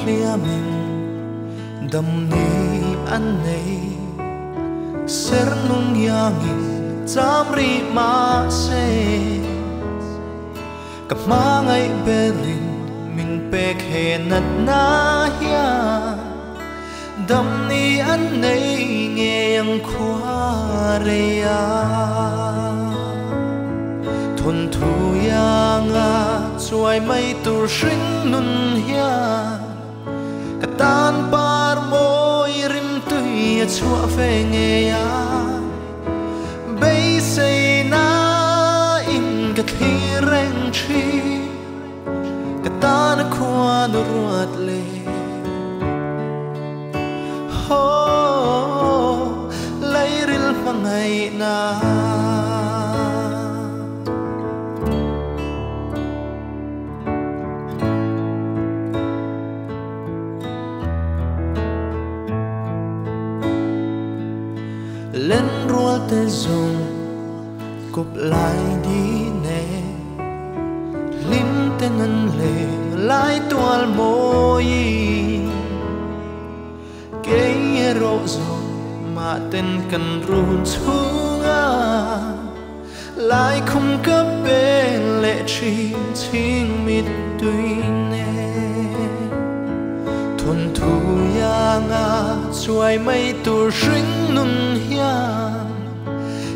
lia mình đầm ni anh này ser nung yangin cham ri ma se cặp má ngay berin mình pek he nat na ya đầm ni anh này nghe yang khoa re ya thôn thu yang a chuai mai tur shin nun ya tan par môi rim tui chua phê nghe ya bây say na in cái thi rèn chi cái tan khoa nu ruột lệ ho lấy ril mang ngày na lên rùa tê dùng cụp lại đi nè lim tên ngân lệ lại tual môi cái rộ rồi mà tên cần run xuống lại không cấp bên lệ chi chính mít tuy nè thôn thu yang a chuai mai tur shin nun hian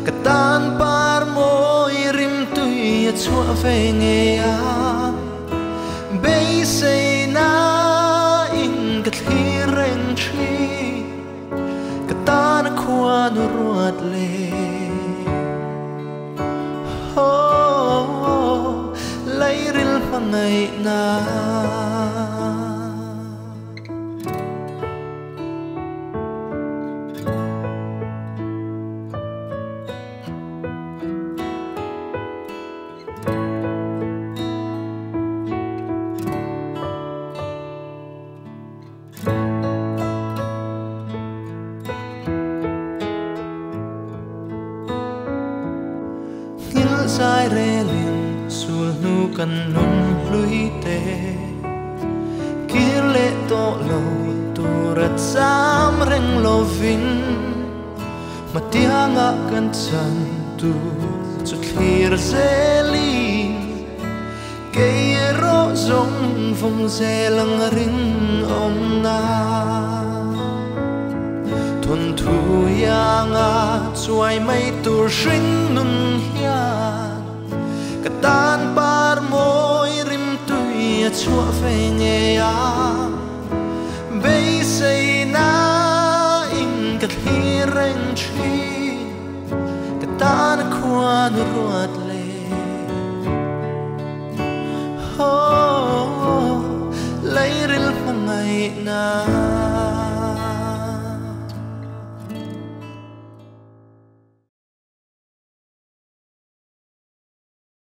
ka tan par môi rim tui chua ve nghe a bây say na in ka thi ren chi ka tan khoa nu ruột lệ ho lấy ril mang ngày na sai re lin sul nu kan nun lui te kir le to lo turat sam reng lovin matianga kan chan tu chu thlir zeli ke ro zong phong ze lang ring om na thôn thu yang a chuai mai tur shin nun hian ka tan par môi rim tui chua ve nghe a bây say na in ka thi ren chi ka tan khoa nu ruột lệ ho lấy ril mang ngày na